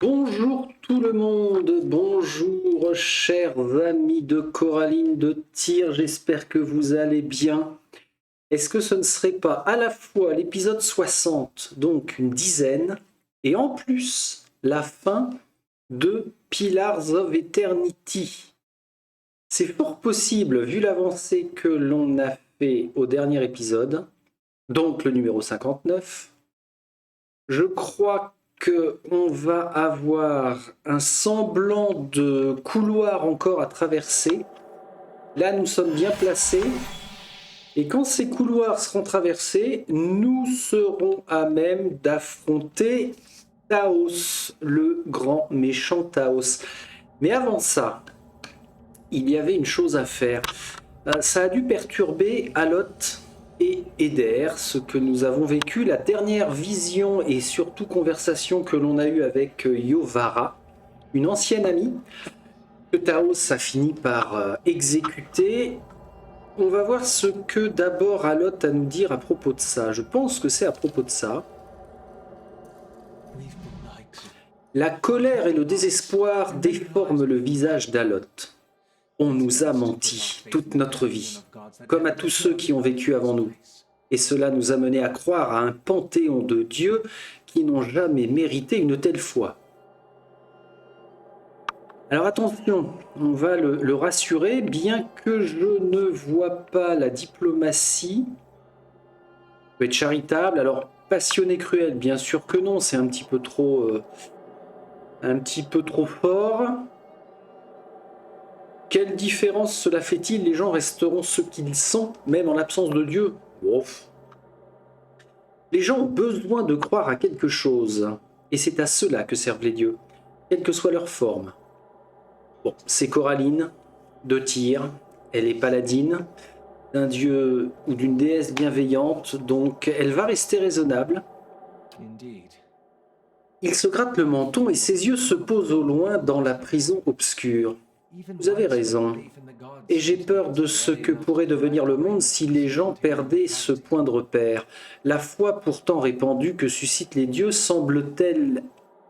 Bonjour tout le monde, bonjour chers amis de Coraline de Tyr, j'espère que vous allez bien. Est-ce que ce ne serait pas à la fois l'épisode 60, donc une dizaine, et en plus la fin de Pillars of Eternity? C'est fort possible vu l'avancée que l'on a fait au dernier épisode, donc le numéro 59. Je crois qu'on va avoir un semblant de couloir encore à traverser. Là, nous sommes bien placés. Et quand ces couloirs seront traversés, nous serons à même d'affronter Taos, le grand méchant Taos. Mais avant ça, il y avait une chose à faire. Ça a dû perturber Alot et Eder, ce que nous avons vécu, la dernière vision et surtout conversation que l'on a eue avec Yovara, une ancienne amie, que Taos a fini par exécuter. On va voir ce que d'abord Alot a à nous dire à propos de ça. Je pense que c'est à propos de ça. La colère et le désespoir déforment le visage d'Alot. On nous a menti toute notre vie, comme à tous ceux qui ont vécu avant nous. Et cela nous a menés à croire à un panthéon de dieux qui n'ont jamais mérité une telle foi. Alors attention, on va le rassurer, bien que je ne vois pas la diplomatie, peut être charitable, alors passionné cruel, bien sûr que non, c'est un petit peu trop fort. Quelle différence cela fait-il? Les gens resteront ce qu'ils sont, même en l'absence de Dieu. Ouf. Les gens ont besoin de croire à quelque chose, et c'est à cela que servent les dieux, quelle que soit leur forme. Bon, c'est Coraline, de Tyr, elle est paladine, d'un dieu ou d'une déesse bienveillante, donc elle va rester raisonnable. Il se gratte le menton et ses yeux se posent au loin dans la prison obscure. Vous avez raison. Et j'ai peur de ce que pourrait devenir le monde si les gens perdaient ce point de repère. La foi pourtant répandue que suscitent les dieux semble-t-elle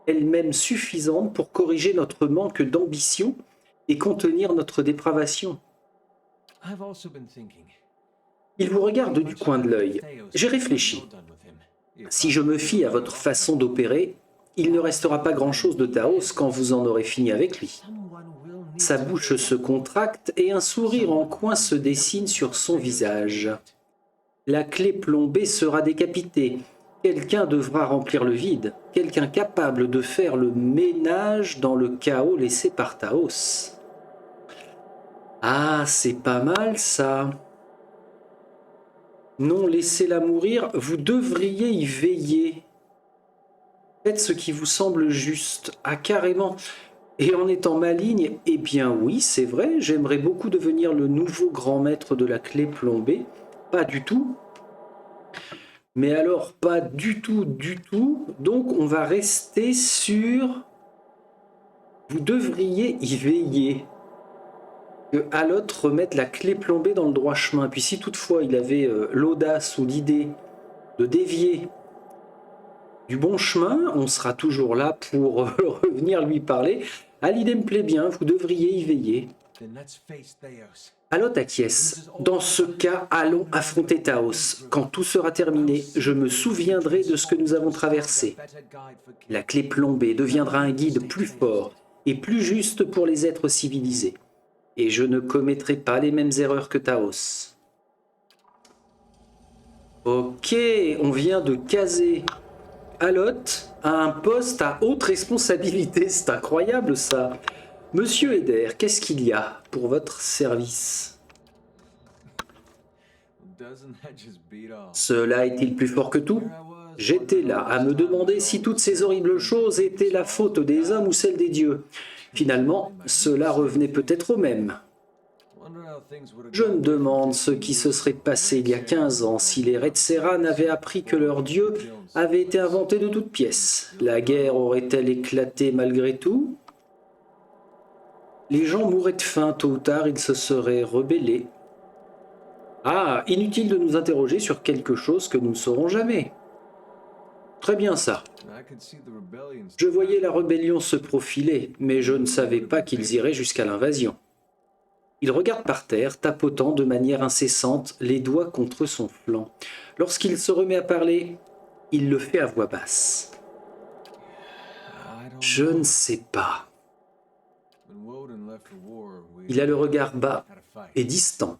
elle-même suffisante pour corriger notre manque d'ambition et contenir notre dépravation? Il vous regarde du coin de l'œil. J'ai réfléchi. Si je me fie à votre façon d'opérer, il ne restera pas grand-chose de Taos quand vous en aurez fini avec lui. Sa bouche se contracte et un sourire en coin se dessine sur son visage. La clé plombée sera décapitée. Quelqu'un devra remplir le vide, quelqu'un capable de faire le ménage dans le chaos laissé par Taos. Ah, c'est pas mal ça. Non, laissez-la mourir, vous devriez y veiller. Faites ce qui vous semble juste. Ah, carrément. Et en étant maligne, eh bien oui, c'est vrai, j'aimerais beaucoup devenir le nouveau grand maître de la clé plombée. Pas du tout. Mais alors, pas du tout, du tout. Donc, on va rester sur... Vous devriez y veiller. Que Alot remette la clé plombée dans le droit chemin. Puis si toutefois il avait l'audace ou l'idée de dévier du bon chemin, on sera toujours là pour revenir lui parler. Ah, l'idée me plaît bien, vous devriez y veiller. Alot acquiesce. Dans ce cas, allons affronter Taos. Quand tout sera terminé, je me souviendrai de ce que nous avons traversé. La clé plombée deviendra un guide plus fort et plus juste pour les êtres civilisés. Et je ne commettrai pas les mêmes erreurs que Taos. Ok, on vient de caser Alot à un poste à haute responsabilité. C'est incroyable ça. Monsieur Eder, qu'est-ce qu'il y a pour votre service? Cela est-il plus fort que tout? J'étais là à me demander si toutes ces horribles choses étaient la faute des hommes ou celle des dieux. Finalement, cela revenait peut-être au même. Je me demande ce qui se serait passé il y a 15 ans si les Retsera n'avaient appris que leur dieu avait été inventé de toutes pièces. La guerre aurait-elle éclaté malgré tout? Les gens mouraient de faim, tôt ou tard ils se seraient rebellés. Ah, inutile de nous interroger sur quelque chose que nous ne saurons jamais. Très bien ça. Je voyais la rébellion se profiler, mais je ne savais pas qu'ils iraient jusqu'à l'invasion. Il regarde par terre, tapotant de manière incessante les doigts contre son flanc. Lorsqu'il se remet à parler, il le fait à voix basse. Je ne sais pas. Il a le regard bas et distant.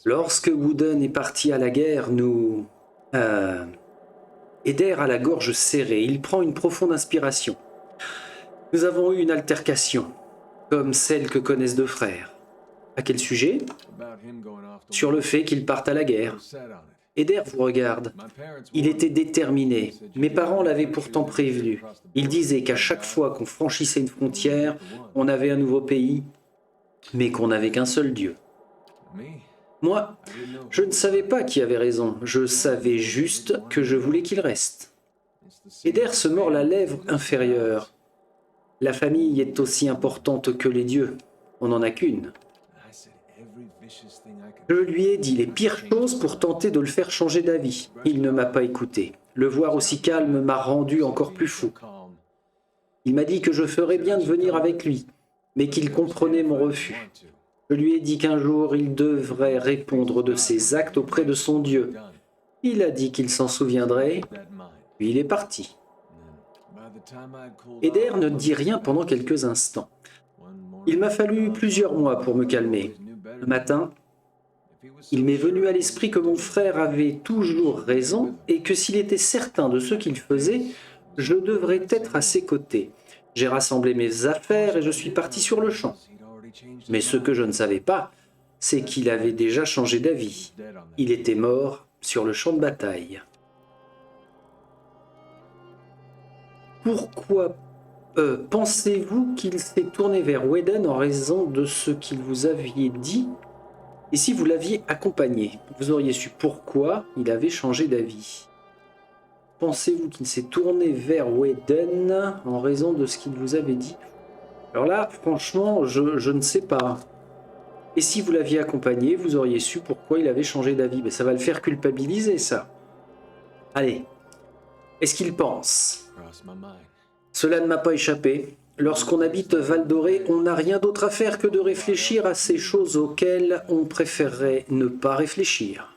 Lorsque Wooden est parti à la guerre, nous... Eder a la gorge serrée. Il prend une profonde inspiration. Nous avons eu une altercation, comme celle que connaissent deux frères. À quel sujet? Sur le fait qu'ils partent à la guerre. Eder vous regarde. Il était déterminé. Mes parents l'avaient pourtant prévenu. Ils disaient qu'à chaque fois qu'on franchissait une frontière, on avait un nouveau pays, mais qu'on n'avait qu'un seul Dieu. Moi, je ne savais pas qui avait raison. Je savais juste que je voulais qu'il reste. Eder se mord la lèvre inférieure. La famille est aussi importante que les dieux. On n'en a qu'une. Je lui ai dit les pires choses pour tenter de le faire changer d'avis. Il ne m'a pas écouté. Le voir aussi calme m'a rendu encore plus fou. Il m'a dit que je ferais bien de venir avec lui, mais qu'il comprenait mon refus. Je lui ai dit qu'un jour il devrait répondre de ses actes auprès de son Dieu. Il a dit qu'il s'en souviendrait, puis il est parti. Eder ne dit rien pendant quelques instants. Il m'a fallu plusieurs mois pour me calmer. Un matin, il m'est venu à l'esprit que mon frère avait toujours raison et que s'il était certain de ce qu'il faisait, je devrais être à ses côtés. J'ai rassemblé mes affaires et je suis parti sur le champ. Mais ce que je ne savais pas, c'est qu'il avait déjà changé d'avis. Il était mort sur le champ de bataille. Pourquoi pensez-vous qu'il s'est tourné vers Whedon en raison de ce qu'il vous aviez dit? Et si vous l'aviez accompagné, vous auriez su pourquoi il avait changé d'avis. Pensez-vous qu'il s'est tourné vers Whedon en raison de ce qu'il vous avait dit? Alors là, franchement, je ne sais pas. Et si vous l'aviez accompagné, vous auriez su pourquoi il avait changé d'avis. Mais ça va le faire culpabiliser, ça. Allez. Est-ce qu'il pense? Cela ne m'a pas échappé. Lorsqu'on habite Val-Doré, on n'a rien d'autre à faire que de réfléchir à ces choses auxquelles on préférerait ne pas réfléchir.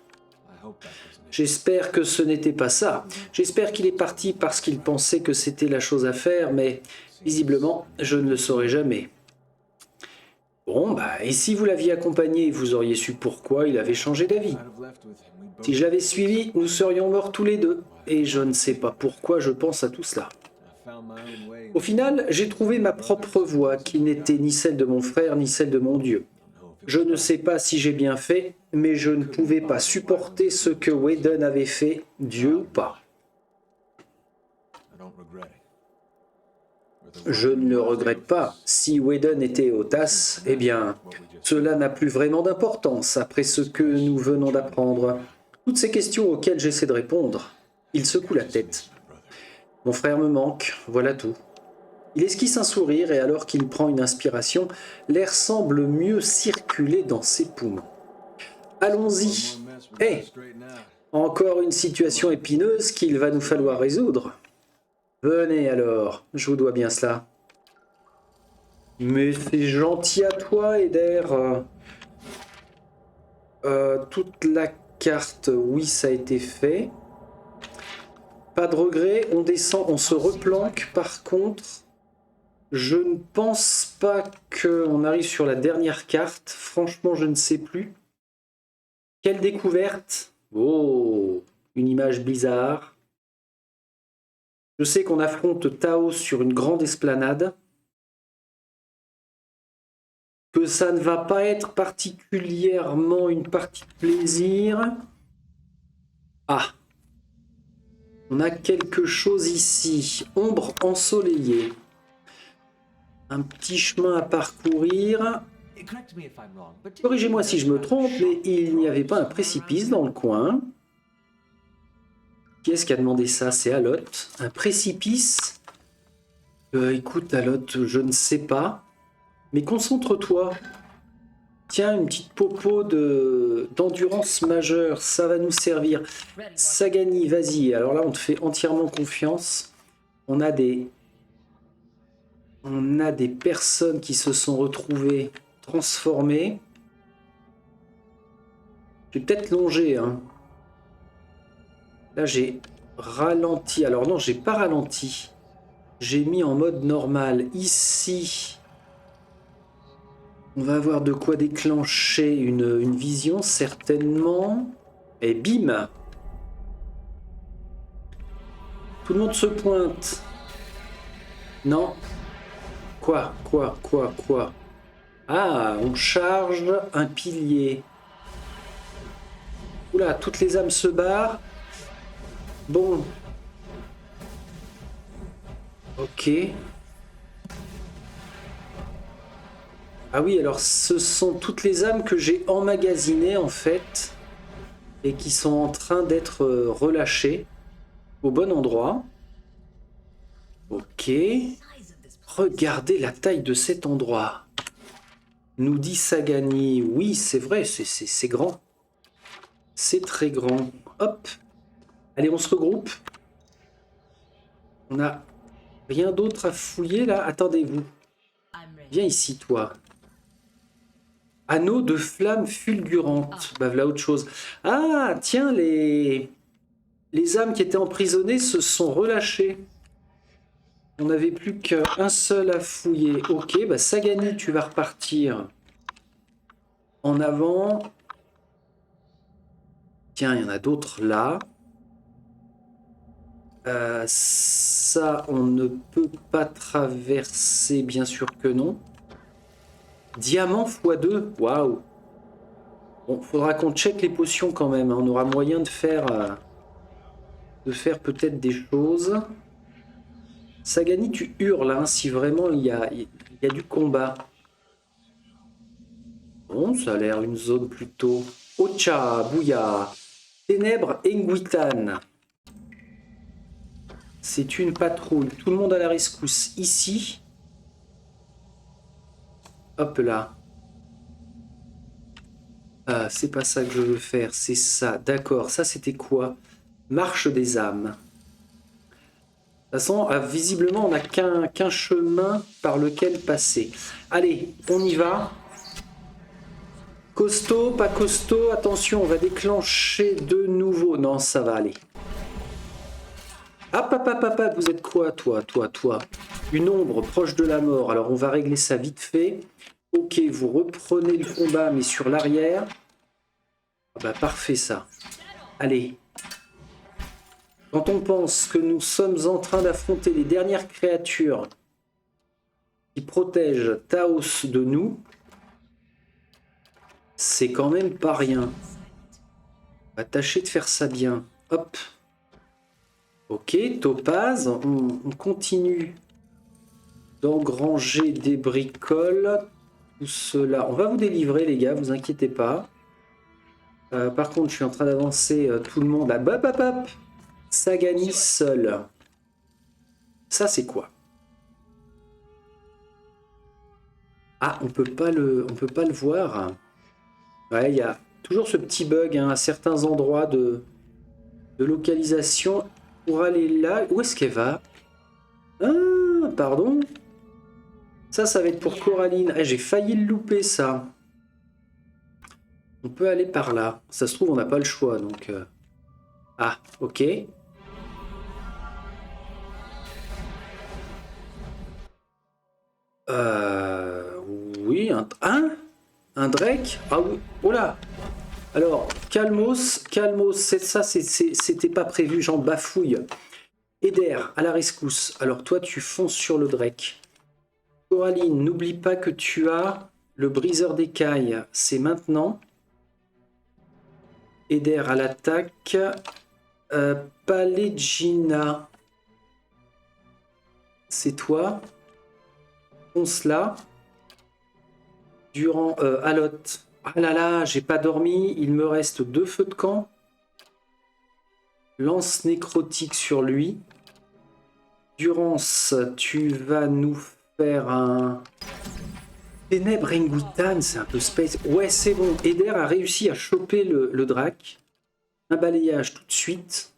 J'espère que ce n'était pas ça. J'espère qu'il est parti parce qu'il pensait que c'était la chose à faire, mais visiblement, je ne le saurai jamais. Bon, et si vous l'aviez accompagné, vous auriez su pourquoi il avait changé d'avis. Si je l'avais suivi, nous serions morts tous les deux, et je ne sais pas pourquoi je pense à tout cela. Au final, j'ai trouvé ma propre voie, qui n'était ni celle de mon frère, ni celle de mon Dieu. Je ne sais pas si j'ai bien fait, mais je ne pouvais pas supporter ce que Whedon avait fait, Dieu ou pas. Je ne le regrette pas. Si Whedon était Otas, eh bien, cela n'a plus vraiment d'importance après ce que nous venons d'apprendre. Toutes ces questions auxquelles j'essaie de répondre, il secoue la tête. Mon frère me manque, voilà tout. Il esquisse un sourire et alors qu'il prend une inspiration, l'air semble mieux circuler dans ses poumons. Allons-y. Encore une situation épineuse qu'il va nous falloir résoudre. Venez alors, je vous dois bien cela. Mais c'est gentil à toi, Eder. Toute la carte, oui, ça a été fait. Pas de regret, on descend, on se replanque. Par contre, je ne pense pas qu'on arrive sur la dernière carte. Franchement, je ne sais plus. Quelle découverte! Oh, une image bizarre. Je sais qu'on affronte Taos sur une grande esplanade. Que ça ne va pas être particulièrement une partie de plaisir. Ah! On a quelque chose ici. Ombre ensoleillée. Un petit chemin à parcourir. Corrigez-moi si je me trompe, mais il n'y avait pas un précipice dans le coin. Qui est-ce qui a demandé ça? C'est Alot. Un précipice? Écoute, Alot, je ne sais pas. Mais concentre-toi. Tiens, une petite popo d'endurance majeure, ça va nous servir. Sagani, vas-y. Alors là, on te fait entièrement confiance. On a des personnes qui se sont retrouvées transformées. Je vais peut-être longer. Hein. Là, j'ai ralenti. Alors non, j'ai pas ralenti. J'ai mis en mode normal. Ici... On va avoir de quoi déclencher une vision, certainement. Et bim! Tout le monde se pointe. Non. Quoi? Ah, on charge un pilier. Oula, toutes les âmes se barrent. Bon. Ok. Ah oui, alors ce sont toutes les âmes que j'ai emmagasinées en fait et qui sont en train d'être relâchées au bon endroit. Ok. Regardez la taille de cet endroit. Nous dit Sagani. Oui, c'est vrai, c'est grand. C'est très grand. Hop. Allez, on se regroupe. On n'a rien d'autre à fouiller là. Attendez-vous. Viens ici, toi. Anneau de flamme fulgurante. Bah voilà autre chose. Ah, tiens, les âmes qui étaient emprisonnées se sont relâchées. On n'avait plus qu'un seul à fouiller. Ok, bah Sagani, tu vas repartir en avant. Tiens, il y en a d'autres là. Ça, on ne peut pas traverser, bien sûr que non. Diamant x2, waouh. Bon, faudra qu'on check les potions quand même. Hein. On aura moyen de faire peut-être des choses. Sagani, tu hurles hein, si vraiment il y a du combat. Bon, ça a l'air une zone plutôt... Ocha, Bouya, Ténèbres, Enguitan. C'est une patrouille. Tout le monde à la rescousse. Ici. Hop là. Ah, c'est pas ça que je veux faire. C'est ça. D'accord. Ça, c'était quoi? Marche des âmes. De toute façon, visiblement, on n'a qu'un chemin par lequel passer. Allez, on y va. Costaud, pas costaud. Attention, on va déclencher de nouveau. Non, ça va aller. Ah, papa, vous êtes quoi, toi? Une ombre proche de la mort. Alors, on va régler ça vite fait. Ok, vous reprenez le combat, mais sur l'arrière. Ah bah, parfait, ça. Allez. Quand on pense que nous sommes en train d'affronter les dernières créatures qui protègent Taos de nous, c'est quand même pas rien. On va tâcher de faire ça bien. Hop. Ok, Topaz, on continue d'engranger des bricoles. Tout cela, on va vous délivrer les gars, vous inquiétez pas. Par contre, je suis en train d'avancer tout le monde. Hop, hop, hop. Sagani seul. Ça, c'est quoi? Ah, on peut pas le voir. Ouais, il y a toujours ce petit bug hein, à certains endroits de localisation. Pour aller là, où est-ce qu'elle va? Ah, pardon. Ça va être pour Coraline. Eh, j'ai failli le louper, ça. On peut aller par là. Ça se trouve, on n'a pas le choix, donc... Ah, ok. Oui, un Drake? Ah oui, oh là. Alors, calmos, ça, c'était pas prévu, j'en bafouille. Eder, à la rescousse. Alors, toi, tu fonces sur le Drake. Coraline, n'oublie pas que tu as le briseur d'écailles. C'est maintenant. Eder à l'attaque. Palegina. C'est toi. Fonce là. Durant Alot. Ah là là, j'ai pas dormi. Il me reste 2 feux de camp. Lance nécrotique sur lui. Durance, tu vas nous faire un Ténèbres Enguitan, c'est un peu space. Ouais, c'est bon. Eder a réussi à choper le drac. Un balayage tout de suite.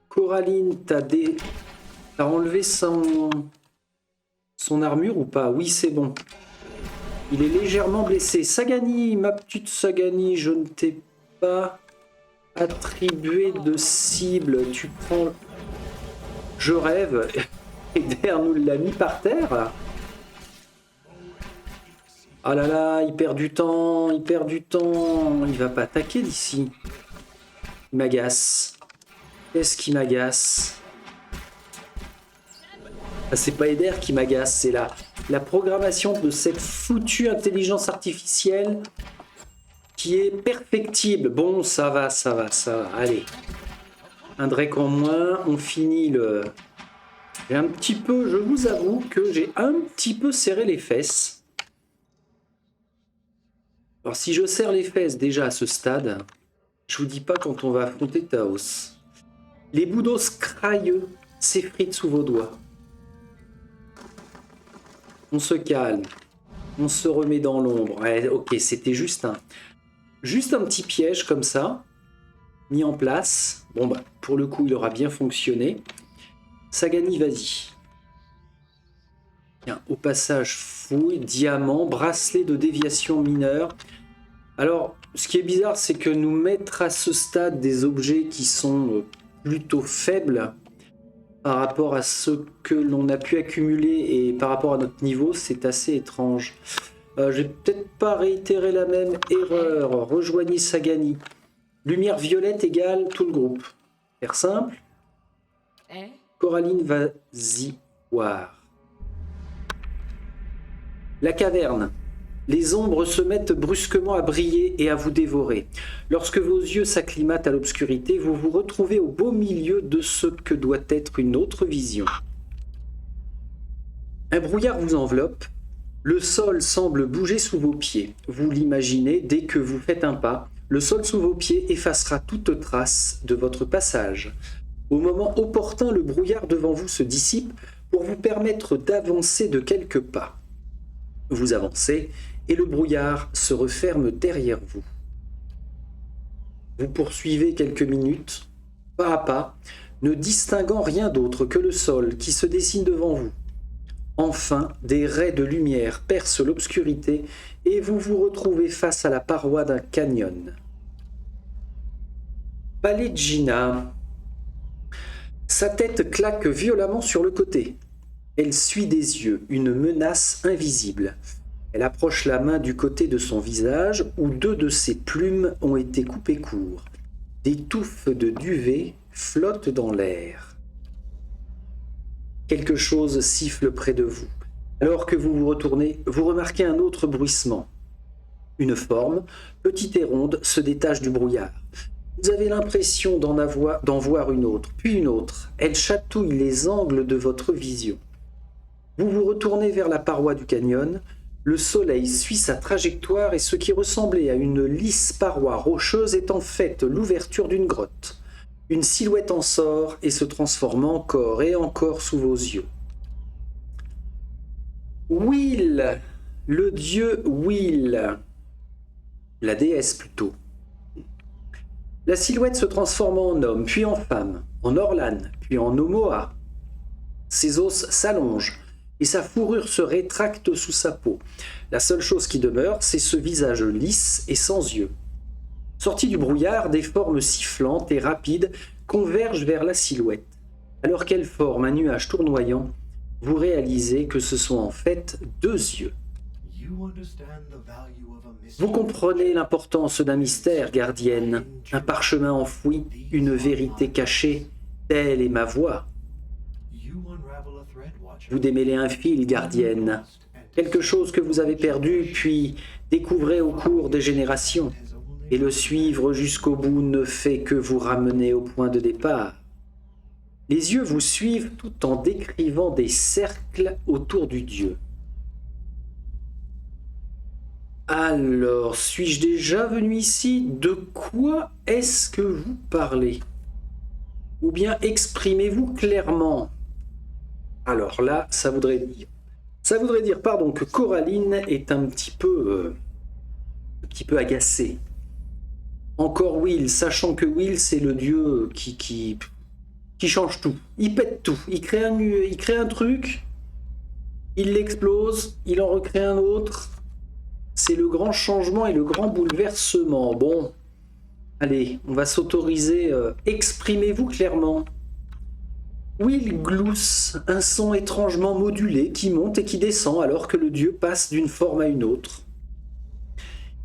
Coraline, t'as enlevé son armure ou pas? Oui, c'est bon. Il est légèrement blessé. Sagani, ma petite Sagani, je ne t'ai pas attribué de cible. Tu prends... Je rêve. Eder nous l'a mis par terre. Ah là là, il perd du temps, il perd du temps. Il va pas attaquer d'ici. Il m'agace. Qu'est-ce qui m'agace? Ah, c'est pas Eder qui m'agace, c'est la programmation de cette foutue intelligence artificielle qui est perfectible. Bon, ça va, ça va, ça va. Allez. Un Drake en moins, on finit le... J'ai un petit peu, je vous avoue que j'ai un petit peu serré les fesses. Alors si je serre les fesses déjà à ce stade, je vous dis pas quand on va affronter Taos. Les boudos crailleux s'effritent sous vos doigts. On se calme. On se remet dans l'ombre. Ouais, ok, c'était juste un petit piège comme ça, mis en place. Bon bah, pour le coup, il aura bien fonctionné. Sagani, vas-y. Tiens, au passage, fouille, diamant, bracelet de déviation mineure. Alors, ce qui est bizarre, c'est que nous mettre à ce stade des objets qui sont plutôt faibles par rapport à ce que l'on a pu accumuler et par rapport à notre niveau, c'est assez étrange. Je vais peut-être pas réitérer la même erreur. Rejoignez Sagani. Lumière violette égale tout le groupe. Faire simple. Coraline, vas-y voir. La caverne. Les ombres se mettent brusquement à briller et à vous dévorer. Lorsque vos yeux s'acclimatent à l'obscurité, vous vous retrouvez au beau milieu de ce que doit être une autre vision. Un brouillard vous enveloppe. Le sol semble bouger sous vos pieds. Vous l'imaginez, dès que vous faites un pas, le sol sous vos pieds effacera toute trace de votre passage. Au moment opportun, le brouillard devant vous se dissipe pour vous permettre d'avancer de quelques pas. Vous avancez et le brouillard se referme derrière vous. Vous poursuivez quelques minutes, pas à pas, ne distinguant rien d'autre que le sol qui se dessine devant vous. Enfin, des raies de lumière percent l'obscurité et vous vous retrouvez face à la paroi d'un canyon. Palegina. Sa tête claque violemment sur le côté. Elle suit des yeux, une menace invisible. Elle approche la main du côté de son visage où deux de ses plumes ont été coupées court. Des touffes de duvet flottent dans l'air. Quelque chose siffle près de vous. Alors que vous vous retournez, vous remarquez un autre bruissement. Une forme, petite et ronde, se détache du brouillard. Vous avez l'impression d'en voir une autre, puis une autre. Elle chatouille les angles de votre vision. Vous vous retournez vers la paroi du canyon. Le soleil suit sa trajectoire et ce qui ressemblait à une lisse paroi rocheuse est en fait l'ouverture d'une grotte. Une silhouette en sort et se transforme encore et encore sous vos yeux. Will, le dieu Will, la déesse plutôt. La silhouette se transforme en homme, puis en femme, en Orlan, puis en Omoa. Ses os s'allongent et sa fourrure se rétracte sous sa peau. La seule chose qui demeure, c'est ce visage lisse et sans yeux. Sorti du brouillard, des formes sifflantes et rapides convergent vers la silhouette. Alors qu'elle forme un nuage tournoyant, vous réalisez que ce sont en fait deux yeux. Vous comprenez l'importance d'un mystère, gardienne, un parchemin enfoui, une vérité cachée, telle est ma voix. Vous démêlez un fil, gardienne, quelque chose que vous avez perdu, puis découvrez au cours des générations, et le suivre jusqu'au bout ne fait que vous ramener au point de départ. Les yeux vous suivent tout en décrivant des cercles autour du dieu. Alors, suis-je déjà venu ici? De quoi est-ce que vous parlez? Ou bien exprimez-vous clairement? Alors là, ça voudrait dire Ça voudrait dire, pardon, que Coraline est un petit peu agacée. Encore Will, sachant que Will, c'est le dieu qui change tout. Il pète tout. Il crée un truc, il l'explose, il en recrée un autre. C'est le grand changement et le grand bouleversement. Bon, allez, on va s'autoriser. Exprimez-vous clairement. Will glousse, un son étrangement modulé qui monte et qui descend alors que le dieu passe d'une forme à une autre.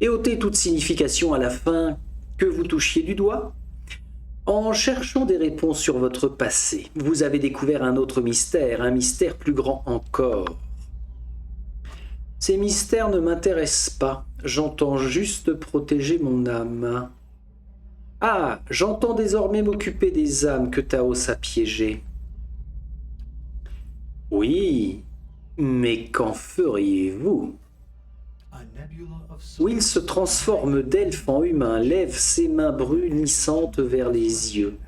Et ôtez toute signification à la fin que vous touchiez du doigt. En cherchant des réponses sur votre passé, vous avez découvert un autre mystère, un mystère plus grand encore. Ces mystères ne m'intéressent pas, j'entends juste protéger mon âme. Ah, j'entends désormais m'occuper des âmes que Taos a piégées. Oui, mais qu'en feriez-vous? Will se transforme d'elfe en humain, lève ses mains brunissantes vers les yeux.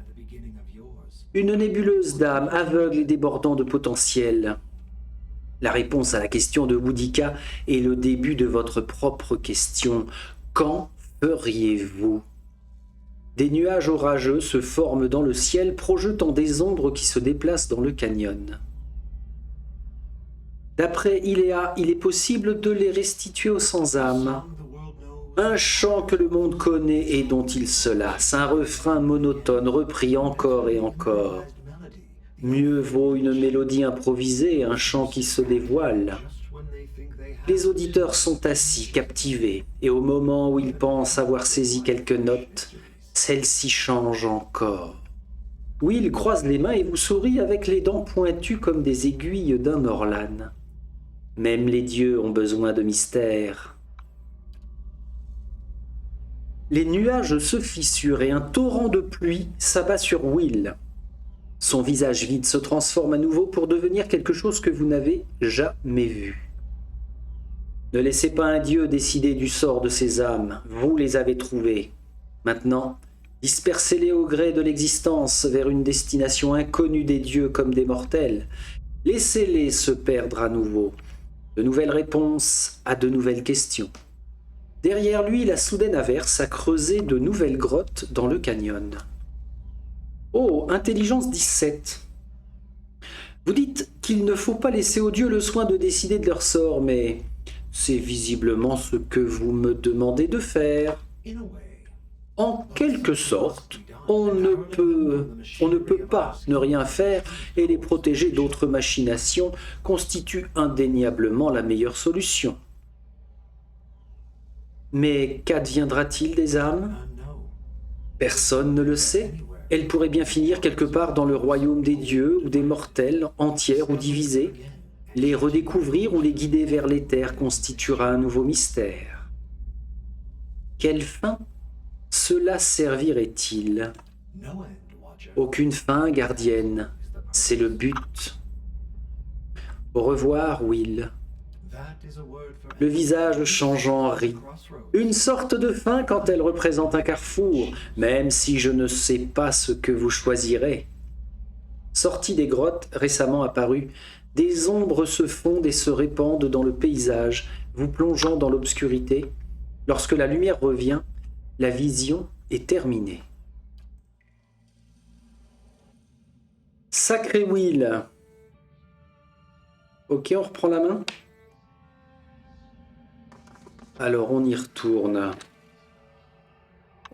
Une nébuleuse d'âme, aveugle et débordant de potentiel. La réponse à la question de Boudica est le début de votre propre question. Qu'en feriez-vous? Des nuages orageux se forment dans le ciel, projetant des ombres qui se déplacent dans le canyon. D'après Iléa, il est possible de les restituer aux sans-âme. Un chant que le monde connaît et dont il se lasse, un refrain monotone repris encore et encore. Mieux vaut une mélodie improvisée, un chant qui se dévoile. Les auditeurs sont assis, captivés, et au moment où ils pensent avoir saisi quelques notes, celles-ci changent encore. Will croise les mains et vous sourit avec les dents pointues comme des aiguilles d'un orlan. Même les dieux ont besoin de mystère. Les nuages se fissurent et un torrent de pluie s'abat sur Will. Son visage vide se transforme à nouveau pour devenir quelque chose que vous n'avez jamais vu. Ne laissez pas un dieu décider du sort de ces âmes, vous les avez trouvées. Maintenant, dispersez-les au gré de l'existence vers une destination inconnue des dieux comme des mortels. Laissez-les se perdre à nouveau. De nouvelles réponses à de nouvelles questions. Derrière lui, la soudaine averse a creusé de nouvelles grottes dans le canyon. Oh, intelligence 17. Vous dites qu'il ne faut pas laisser aux dieux le soin de décider de leur sort, mais c'est visiblement ce que vous me demandez de faire. En quelque sorte, on ne peut pas ne rien faire et les protéger d'autres machinations constitue indéniablement la meilleure solution. Mais qu'adviendra-t-il des âmes? Personne ne le sait. Elles pourraient bien finir quelque part dans le royaume des dieux ou des mortels, entières ou divisées. Les redécouvrir ou les guider vers l'éther constituera un nouveau mystère. Quelle fin cela servirait-il? Aucune fin, gardienne. C'est le but. Au revoir, Will. Le visage changeant rit. Une sorte de fin quand elle représente un carrefour, même si je ne sais pas ce que vous choisirez. Sortis des grottes récemment apparues, des ombres se fondent et se répandent dans le paysage, vous plongeant dans l'obscurité. Lorsque la lumière revient, la vision est terminée. Sacré Will. Ok, on reprend la main. Alors, on y retourne.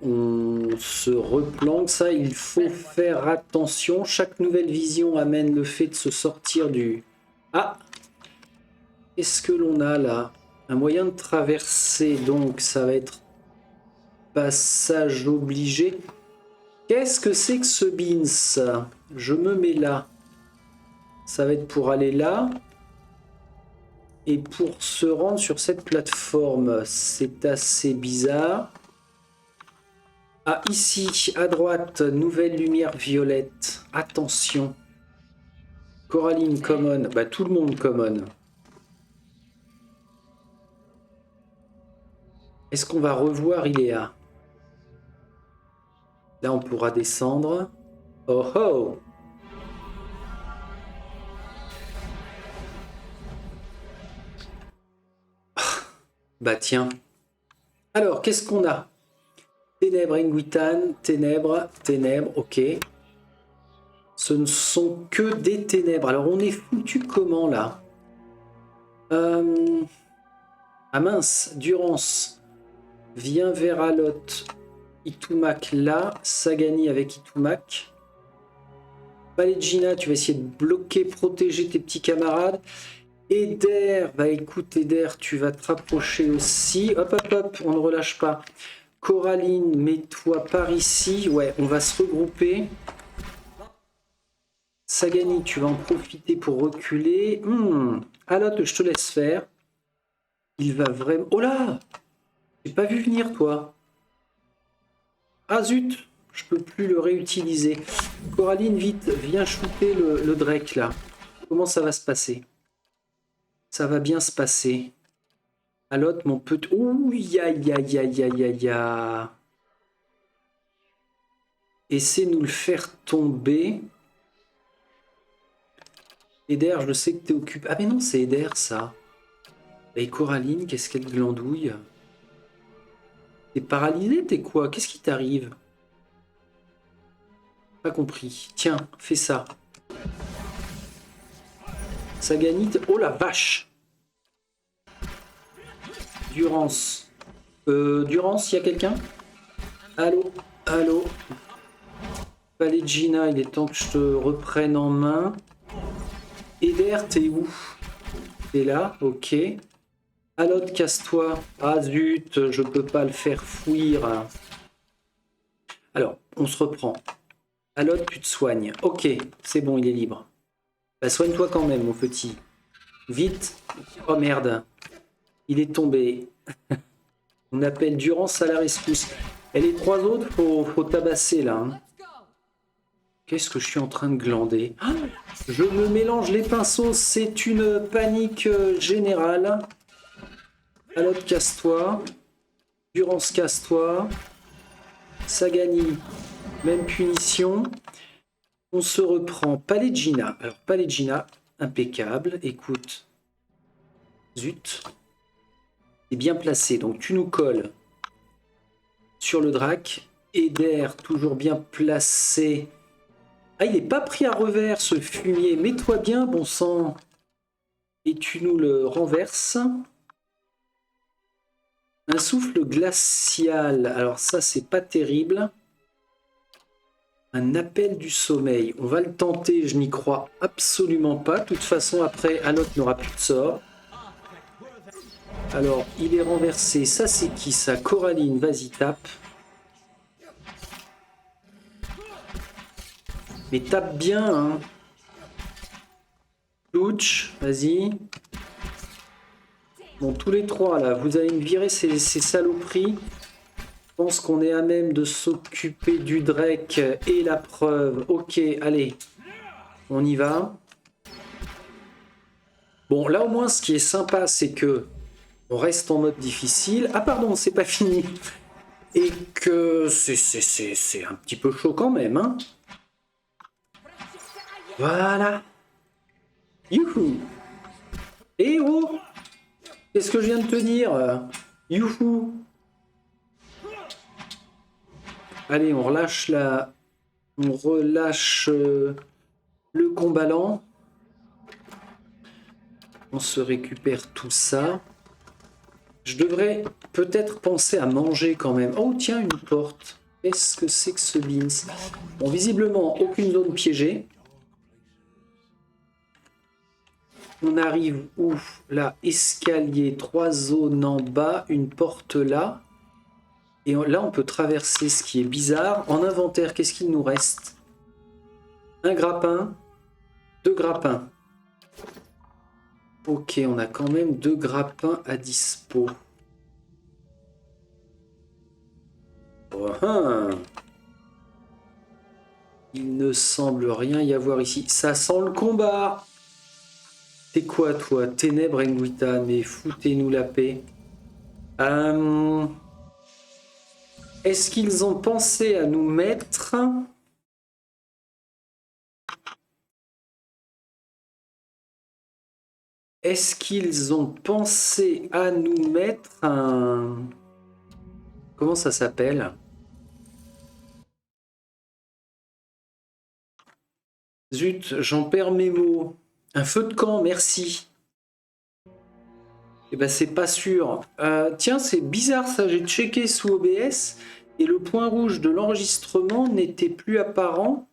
On se replante. Ça, il faut faire attention. Chaque nouvelle vision amène le fait de se sortir du... Ah! Qu'est-ce que l'on a là? Un moyen de traverser, donc ça va être passage obligé. Qu'est-ce que c'est que ce beans? Je me mets là. Ça va être pour aller là. Et pour se rendre sur cette plateforme, c'est assez bizarre. Ah, ici, à droite, nouvelle lumière violette. Attention. Coraline, common. Bah, tout le monde common. Est-ce qu'on va revoir Iléa? Là, on pourra descendre. Oh oh! Bah tiens. Alors, qu'est-ce qu'on a? Ténèbres, Ingwitan, ténèbres, ténèbres, ok. Ce ne sont que des ténèbres. Alors, on est foutu comment, là? Ah mince, Durance. Viens vers Alot. Itumak là. Sagani avec Itumak. Palegina, tu vas essayer de bloquer, protéger tes petits camarades. Eder, bah écoute Eder, tu vas te rapprocher aussi. Hop, hop, hop, on ne relâche pas. Coraline, mets-toi par ici. Ouais, on va se regrouper. Sagani, tu vas en profiter pour reculer. Alot, je te laisse faire. Il va vraiment... Oh là! J'ai pas vu venir, toi. Ah zut! Je peux plus le réutiliser. Coraline, vite, viens shooter le Drake, là. Comment ça va se passer? Ça va bien se passer. Alot, mon petit... Ouh, ya, ya, ya, ya, ya, ya. Essaie de nous le faire tomber. Eder, je sais que t'es occupé. Ah mais non, c'est Eder, ça. Et Coraline, qu'est-ce qu'elle glandouille? T'es paralysé, t'es quoi? Qu'est-ce qui t'arrive? Pas compris. Tiens, fais ça. Saganite. Oh la vache! Durance. Durance, il y a quelqu'un? Allô? Allô? Palegina, il est temps que je te reprenne en main. Eder, t'es où? T'es là? Ok. Alot, casse-toi. Ah zut, je peux pas le faire fuir. Alors, on se reprend. Alot, tu te soignes. Ok, c'est bon, il est libre. Bah, soigne-toi quand même, mon petit. Vite. Oh merde. Il est tombé. On appelle Durance à la rescousse. Et les trois autres, faut tabasser là. Hein. Qu'est-ce que je suis en train de glander? Ah, je me mélange les pinceaux, c'est une panique générale. Alot, casse-toi. Durance, casse-toi. Sagani, même punition. On se reprend. Palegina. Alors, Palegina, impeccable. Écoute. Zut. C'est bien placé. Donc, tu nous colles sur le drac. Eder, toujours bien placé. Ah, il n'est pas pris à revers, ce fumier. Mets-toi bien, bon sang. Et tu nous le renverses. Un souffle glacial. Alors ça, c'est pas terrible. Un appel du sommeil. On va le tenter, je n'y crois absolument pas. De toute façon, après, Alot n'aura plus de sort. Alors, il est renversé. Ça, c'est qui ça? Coraline, vas-y, tape. Mais tape bien, hein. Louch, vas-y. Bon, tous les trois, là, vous allez me virer ces saloperies. Je pense qu'on est à même de s'occuper du Drake et la preuve. Ok, allez. On y va. Bon, là, au moins, ce qui est sympa, c'est que on reste en mode difficile. Ah, pardon, c'est pas fini. Et que c'est un petit peu chaud quand même, hein. Voilà. Youhou. Eh oh! Qu'est-ce que je viens de te dire? Youhou! Allez, on relâche la... On relâche le combat lent. On se récupère tout ça. Je devrais peut-être penser à manger quand même. Oh, tiens, une porte. Qu'est-ce que c'est que ce beans? Bon, visiblement, aucune zone piégée. On arrive où? Là, escalier, 3 zones en bas, une porte là. Et là, on peut traverser, ce qui est bizarre. En inventaire, qu'est-ce qu'il nous reste? Un grappin, 2 grappins. Ok, on a quand même 2 grappins à dispo. Oh, hein. Il ne semble rien y avoir ici. Ça sent le combat! T'es quoi, toi? Ténèbres Engwitan, mais foutez-nous la paix. Est-ce qu'ils ont pensé à nous mettre... Est-ce qu'ils ont pensé à nous mettre un... Comment ça s'appelle? Zut, j'en perds mes mots. Un feu de camp, merci. Eh ben, c'est pas sûr. Tiens, c'est bizarre ça, j'ai checké sous OBS et le point rouge de l'enregistrement n'était plus apparent,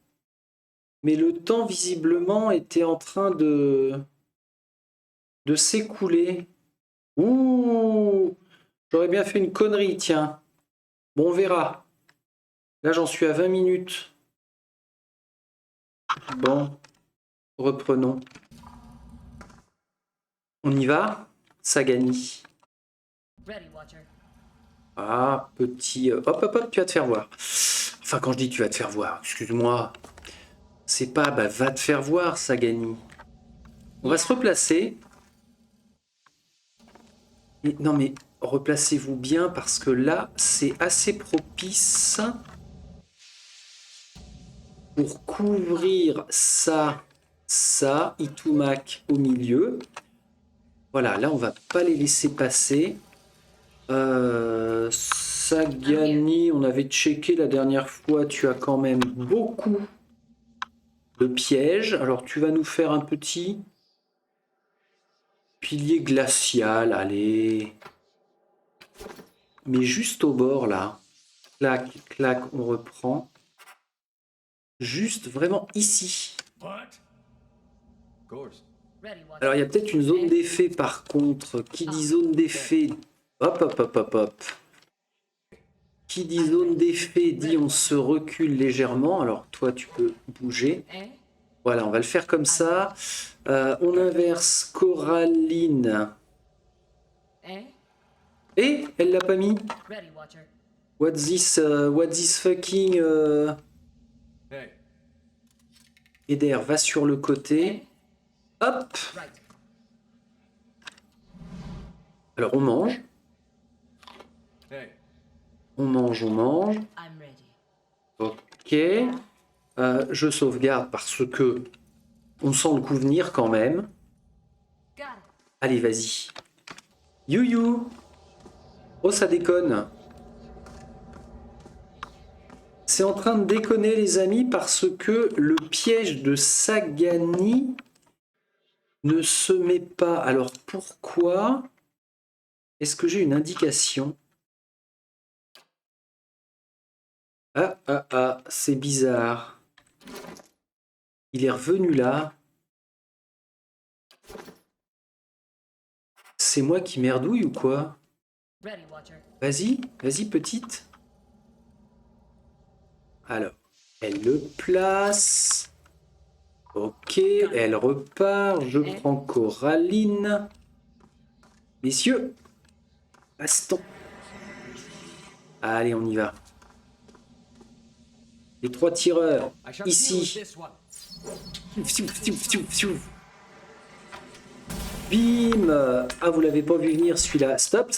mais le temps visiblement était en train de s'écouler. Ouh, j'aurais bien fait une connerie, tiens. Bon, on verra. Là, j'en suis à 20 minutes. Bon, reprenons. On y va? Sagani. Ah, petit... hop, hop, hop, tu vas te faire voir. Enfin, quand je dis tu vas te faire voir, excuse-moi. C'est pas, bah, va te faire voir, Sagani. On va se replacer. Et, non, mais replacez-vous bien parce que là, c'est assez propice pour couvrir ça, Itumak au milieu. Voilà, là, on va pas les laisser passer. Sagani, on avait checké la dernière fois, tu as quand même beaucoup de pièges. Alors, tu vas nous faire un petit pilier glacial, allez. Mais juste au bord, là. Clac, clac, on reprend. Juste vraiment ici. Alors, il y a peut-être une zone d'effet, par contre. Qui dit zone d'effet... Hop, hop, hop, hop, hop. Qui dit zone d'effet dit on se recule légèrement. Alors, toi, tu peux bouger. Voilà, on va le faire comme ça. On inverse Coraline. Et elle l'a pas mis. What this fucking... Eder va sur le côté. Hop. Alors, on mange. On mange, on mange. Ok. Je sauvegarde parce que on sent le coup venir quand même. Allez, vas-y. You. Oh, ça déconne. C'est en train de déconner, les amis, parce que le piège de Sagani ne se met pas. Alors, pourquoi? Est-ce que j'ai une indication? Ah, c'est bizarre. Il est revenu là. C'est moi qui merdouille ou quoi? Vas-y, petite. Alors, elle le place. Ok, elle repart. Je prends Coraline. Messieurs, baston. Allez, on y va. Les 3 tireurs, ici. Bim. Ah, vous l'avez pas vu venir celui-là. Stop.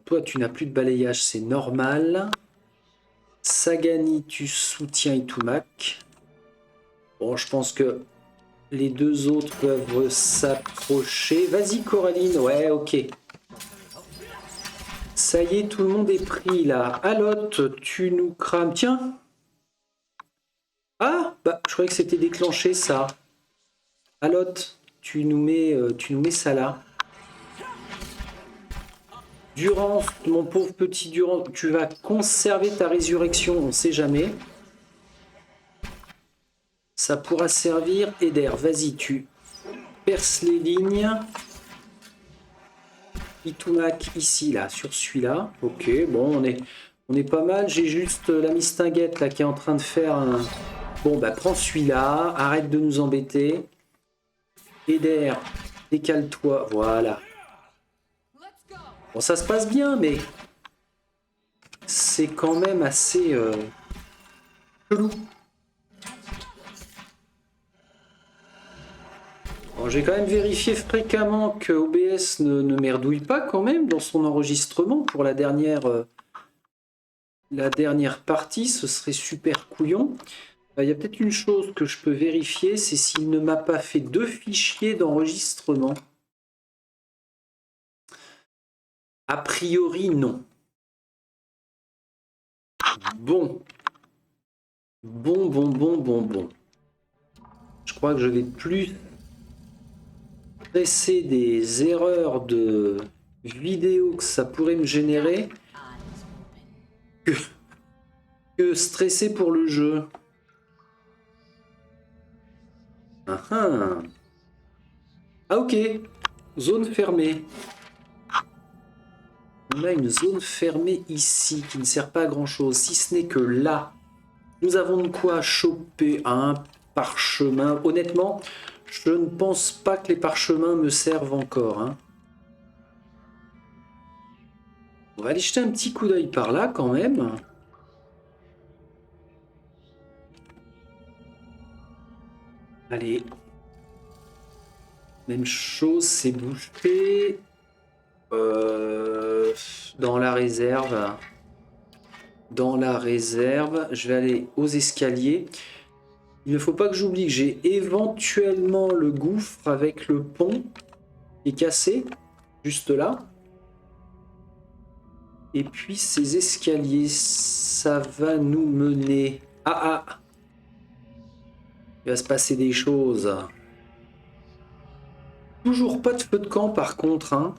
Toi, tu n'as plus de balayage, c'est normal. Sagani, tu soutiens Itumak. Bon, je pense que les deux autres peuvent s'approcher. Vas-y, Coraline. Ouais, ok. Ça y est, tout le monde est pris, là. Alot, tu nous crames. Tiens. Ah, bah, je croyais que c'était déclenché, ça. Alot, tu nous mets ça là. Durance, mon pauvre petit Durance, tu vas conserver ta résurrection, on ne sait jamais. Ça pourra servir. Eder, vas-y, tu perces les lignes. Itumak ici, là, sur celui-là. Ok, bon, on est pas mal. J'ai juste la mistinguette là qui est en train de faire un... Bon, bah prends celui-là. Arrête de nous embêter. Eder, décale-toi. Voilà. Bon, ça se passe bien, mais c'est quand même assez chelou. Bon, j'ai quand même vérifié fréquemment que OBS ne merdouille pas quand même dans son enregistrement pour la dernière partie. Ce serait super couillon. Il y a peut-être une chose que je peux vérifier, c'est s'il ne m'a pas fait 2 fichiers d'enregistrement. A priori, non. Bon. Bon. Je crois que je vais plus stresser des erreurs de vidéo que ça pourrait me générer que stresser pour le jeu. Ah ok, zone fermée. On a une zone fermée ici qui ne sert pas à grand chose, si ce n'est que là, nous avons de quoi choper un parchemin. Honnêtement, je ne pense pas que les parchemins me servent encore. Hein. On va aller jeter un petit coup d'œil par là quand même. Allez. Même chose, c'est bouché. Dans la réserve. Dans la réserve. Je vais aller aux escaliers. Il ne faut pas que j'oublie que j'ai éventuellement le gouffre avec le pont qui est cassé. Juste là. Et puis ces escaliers, ça va nous mener... Ah. Il va se passer des choses. Toujours pas de feu de camp par contre. Hein.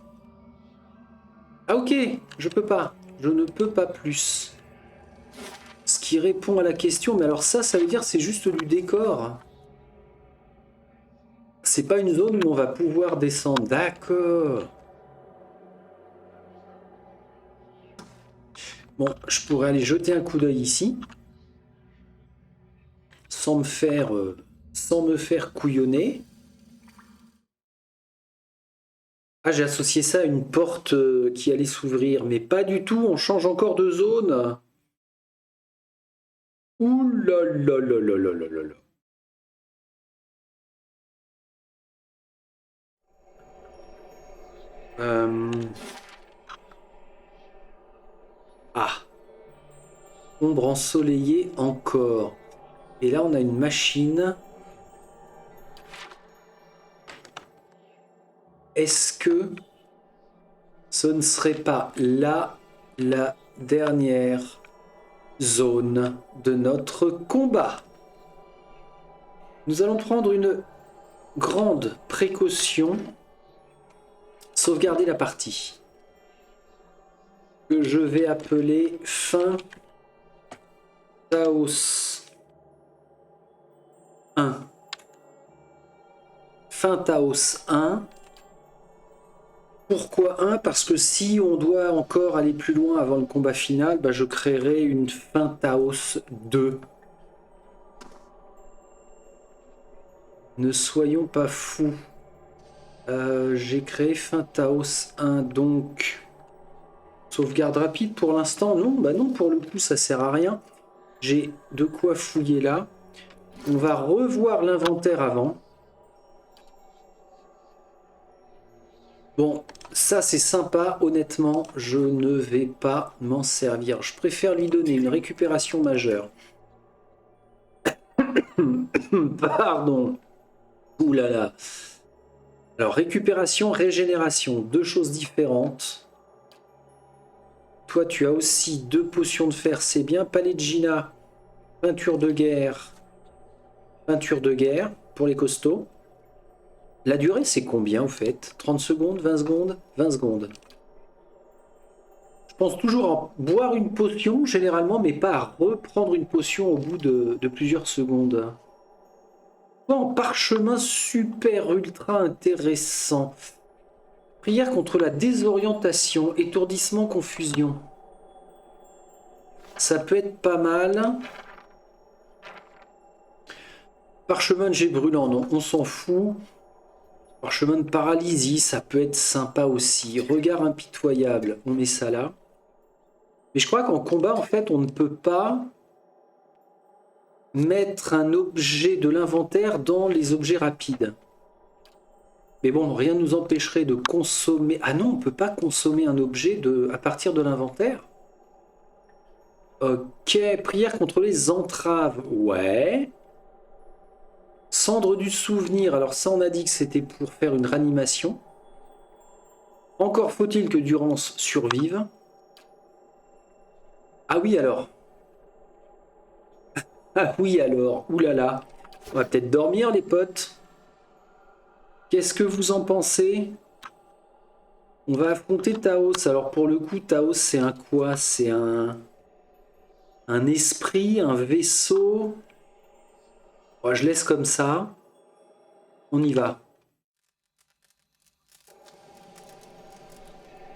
Ah ok, je peux pas. Je ne peux pas plus. Ce qui répond à la question, mais alors ça veut dire c'est juste du décor. C'est pas une zone où on va pouvoir descendre. D'accord. Bon, je pourrais aller jeter un coup d'œil ici. Sans me faire couillonner. Ah, j'ai associé ça à une porte qui allait s'ouvrir, mais pas du tout, on change encore de zone. Ouh là là là là là là là. Ah. Ombre ensoleillée encore. Et là, on a une machine. Est-ce que ce ne serait pas là la dernière zone de notre combat? Nous allons prendre une grande précaution. Sauvegarder la partie. Que je vais appeler fin Taos 1. Fin Taos 1. Pourquoi 1? Parce que si on doit encore aller plus loin avant le combat final, bah je créerai une fin Taos 2. Ne soyons pas fous. J'ai créé fin Taos 1, donc... Sauvegarde rapide pour l'instant? Non, bah non, pour le coup, ça sert à rien. J'ai de quoi fouiller là. On va revoir l'inventaire avant. Bon, ça c'est sympa, honnêtement, je ne vais pas m'en servir. Je préfère lui donner une récupération majeure. Pardon. Ouh là là. Alors, récupération, régénération, deux choses différentes. Toi, tu as aussi 2 potions de fer, c'est bien. Palais de Gina, peinture de guerre pour les costauds. La durée, c'est combien, au fait? 30 secondes, 20 secondes? 20 secondes. Je pense toujours à boire une potion, généralement, mais pas à reprendre une potion au bout de plusieurs secondes. En parchemin super ultra intéressant. Prière contre la désorientation, étourdissement, confusion. Ça peut être pas mal. Parchemin de jet brûlant, non, on s'en fout. Parchemin de paralysie, ça peut être sympa aussi. Regard impitoyable, on met ça là. Mais je crois qu'en combat, en fait, on ne peut pas mettre un objet de l'inventaire dans les objets rapides. Mais bon, rien ne nous empêcherait de consommer... Ah non, on ne peut pas consommer un objet à partir de l'inventaire. Ok, prière contre les entraves. Ouais. Cendre du souvenir. Alors ça, on a dit que c'était pour faire une réanimation. Encore faut-il que Durance survive. Ah oui alors. Ah oui alors. Ouh là là. On va peut-être dormir les potes. Qu'est-ce que vous en pensez? On va affronter Taos. Alors pour le coup, Taos c'est un quoi? C'est un esprit, un vaisseau. Bon, je laisse comme ça. On y va.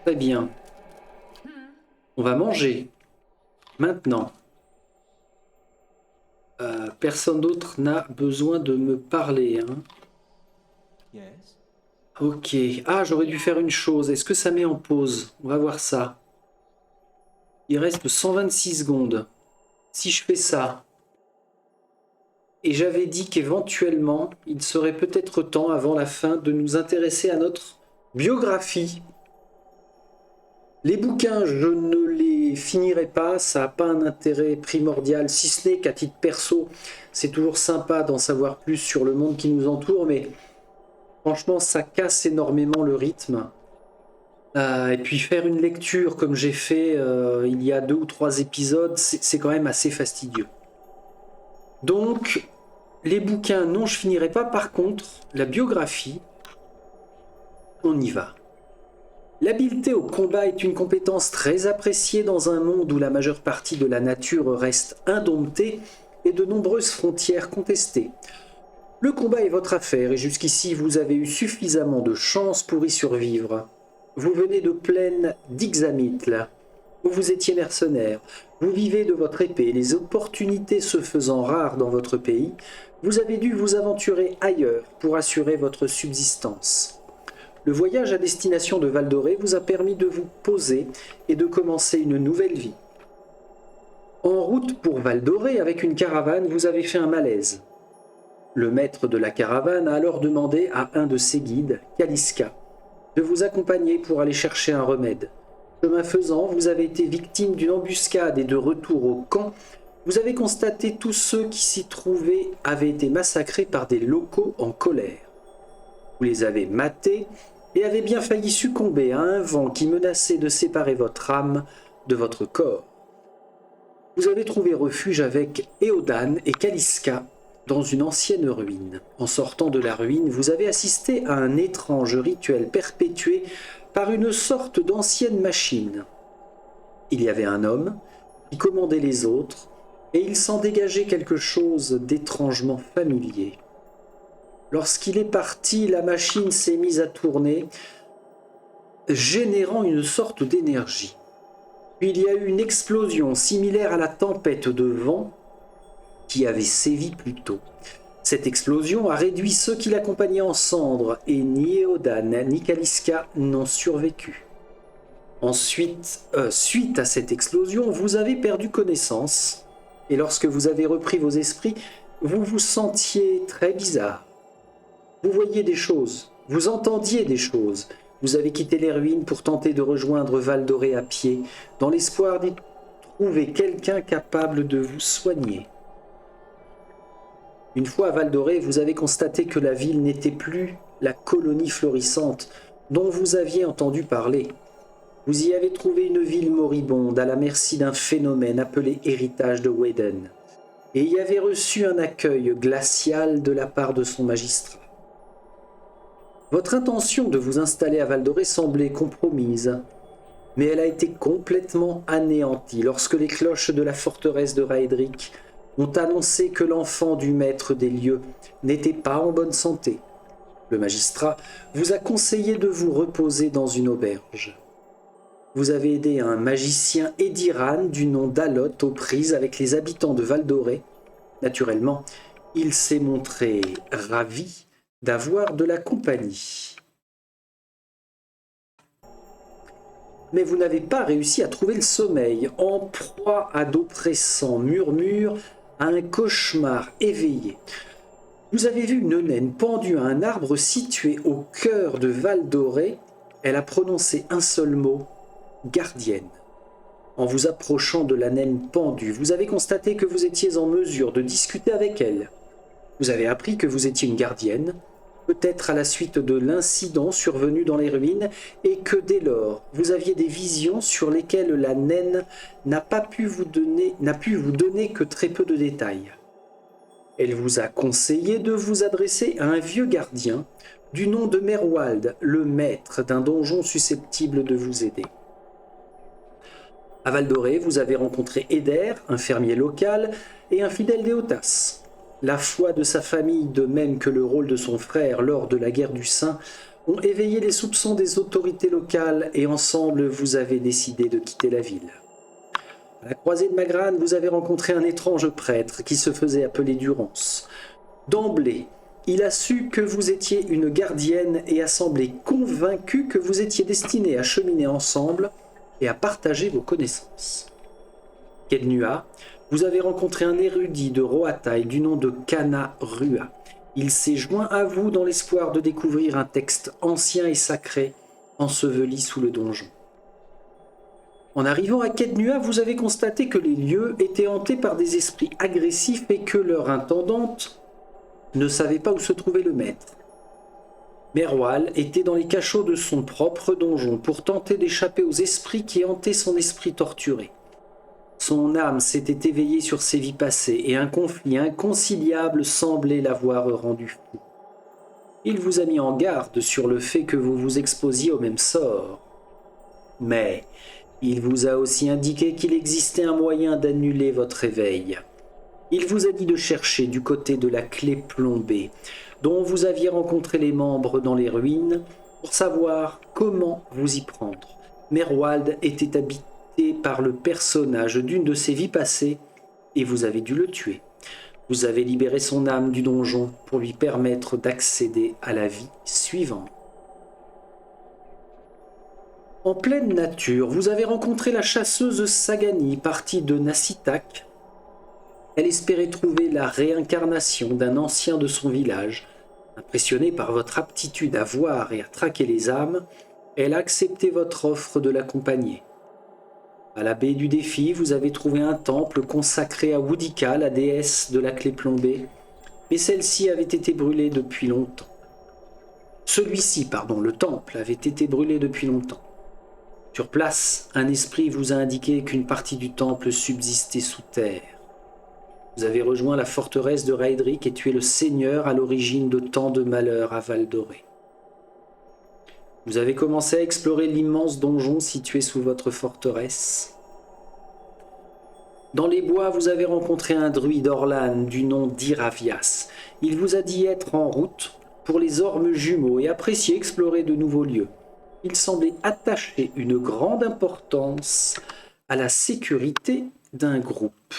Très bien. On va manger. Maintenant. Personne d'autre n'a besoin de me parler, hein. Yes. Ok. Ah, j'aurais dû faire une chose. Est-ce que ça met en pause? On va voir ça. Il reste 126 secondes. Si je fais ça, et j'avais dit qu'éventuellement, il serait peut-être temps, avant la fin, de nous intéresser à notre biographie. Les bouquins, je ne les finirai pas, ça n'a pas un intérêt primordial, si ce n'est qu'à titre perso, c'est toujours sympa d'en savoir plus sur le monde qui nous entoure, mais franchement, ça casse énormément le rythme. Et puis faire une lecture comme j'ai fait il y a 2 ou 3 épisodes, c'est quand même assez fastidieux. Donc, les bouquins, non, je finirai pas. Par contre, la biographie, on y va. L'habileté au combat est une compétence très appréciée dans un monde où la majeure partie de la nature reste indomptée et de nombreuses frontières contestées. Le combat est votre affaire et jusqu'ici vous avez eu suffisamment de chance pour y survivre. Vous venez de plaine d'Ixamitl, où vous étiez mercenaire. Vous vivez de votre épée, les opportunités se faisant rares dans votre pays, vous avez dû vous aventurer ailleurs pour assurer votre subsistance. Le voyage à destination de Val-d'Oré vous a permis de vous poser et de commencer une nouvelle vie. En route pour Val-d'Oré avec une caravane, vous avez fait un malaise. Le maître de la caravane a alors demandé à un de ses guides, Kaliska, de vous accompagner pour aller chercher un remède. Chemin faisant, vous avez été victime d'une embuscade et de retour au camp, vous avez constaté tous ceux qui s'y trouvaient avaient été massacrés par des locaux en colère. Vous les avez matés et avez bien failli succomber à un vent qui menaçait de séparer votre âme de votre corps. Vous avez trouvé refuge avec Éodan et Kaliska dans une ancienne ruine. En sortant de la ruine, vous avez assisté à un étrange rituel perpétué par une sorte d'ancienne machine. Il y avait un homme qui commandait les autres, et il s'en dégageait quelque chose d'étrangement familier. Lorsqu'il est parti, la machine s'est mise à tourner, générant une sorte d'énergie. Puis il y a eu une explosion similaire à la tempête de vent qui avait sévi plus tôt. Cette explosion a réduit ceux qui l'accompagnaient en cendres, et ni Éodan ni Kaliska n'ont survécu. Ensuite, suite à cette explosion, vous avez perdu connaissance, et lorsque vous avez repris vos esprits, vous vous sentiez très bizarre. Vous voyiez des choses, vous entendiez des choses, vous avez quitté les ruines pour tenter de rejoindre Val-d'Oré à pied, dans l'espoir d'y trouver quelqu'un capable de vous soigner. Une fois à Val-d'Oré, vous avez constaté que la ville n'était plus la colonie florissante dont vous aviez entendu parler. Vous y avez trouvé une ville moribonde à la merci d'un phénomène appelé héritage de Weden, et y avez reçu un accueil glacial de la part de son magistrat. Votre intention de vous installer à Val-d'Oré semblait compromise, mais elle a été complètement anéantie lorsque les cloches de la forteresse de Raedric ont annoncé que l'enfant du maître des lieux n'était pas en bonne santé. Le magistrat vous a conseillé de vous reposer dans une auberge. Vous avez aidé un magicien Ediran du nom d'Alot aux prises avec les habitants de Val-d'Oré. Naturellement, il s'est montré ravi d'avoir de la compagnie. Mais vous n'avez pas réussi à trouver le sommeil, en proie à d'oppressants murmures, à un cauchemar éveillé. Vous avez vu une naine pendue à un arbre situé au cœur de Val-d'Oré. Elle a prononcé un seul mot, gardienne. En vous approchant de la naine pendue, vous avez constaté que vous étiez en mesure de discuter avec elle. Vous avez appris que vous étiez une gardienne, peut-être à la suite de l'incident survenu dans les ruines, et que dès lors, vous aviez des visions sur lesquelles la naine n'a pu vous donner que très peu de détails. Elle vous a conseillé de vous adresser à un vieux gardien du nom de Merwald, le maître d'un donjon susceptible de vous aider. À Val-d'Oré, vous avez rencontré Eder, un fermier local, et un fidèle d'Éotas. La foi de sa famille, de même que le rôle de son frère lors de la guerre du Saint, ont éveillé les soupçons des autorités locales et ensemble vous avez décidé de quitter la ville. À la croisée de Magrane, vous avez rencontré un étrange prêtre qui se faisait appeler Durance. D'emblée, il a su que vous étiez une gardienne et a semblé convaincu que vous étiez destinés à cheminer ensemble et à partager vos connaissances. Kednua, vous avez rencontré un érudit de Roataï du nom de Kana Rua. Il s'est joint à vous dans l'espoir de découvrir un texte ancien et sacré enseveli sous le donjon. En arrivant à Kednua, vous avez constaté que les lieux étaient hantés par des esprits agressifs et que leur intendante ne savait pas où se trouvait le maître. Merwal était dans les cachots de son propre donjon pour tenter d'échapper aux esprits qui hantaient son esprit torturé. Son âme s'était éveillée sur ses vies passées et un conflit inconciliable semblait l'avoir rendu fou. Il vous a mis en garde sur le fait que vous vous exposiez au même sort. Mais il vous a aussi indiqué qu'il existait un moyen d'annuler votre éveil. Il vous a dit de chercher du côté de la clé plombée, dont vous aviez rencontré les membres dans les ruines, pour savoir comment vous y prendre. Merwald était habité par le personnage d'une de ses vies passées, et vous avez dû le tuer. Vous avez libéré son âme du donjon pour lui permettre d'accéder à la vie suivante. En pleine nature, vous avez rencontré la chasseuse Sagani, partie de Nassitak. Elle espérait trouver la réincarnation d'un ancien de son village. Impressionnée par votre aptitude à voir et à traquer les âmes, elle a accepté votre offre de l'accompagner. À la baie du défi, vous avez trouvé un temple consacré à Woodika, la déesse de la clé plombée, mais celle-ci avait été brûlée depuis longtemps. Le temple avait été brûlé depuis longtemps. Sur place, un esprit vous a indiqué qu'une partie du temple subsistait sous terre. Vous avez rejoint la forteresse de Raedric et tué le seigneur à l'origine de tant de malheurs à Val-d'Oré. Vous avez commencé à explorer l'immense donjon situé sous votre forteresse. Dans les bois, vous avez rencontré un druide Orlan du nom d'Iravias. Il vous a dit être en route pour les ormes jumeaux et apprécier explorer de nouveaux lieux. Il semblait attacher une grande importance à la sécurité d'un groupe.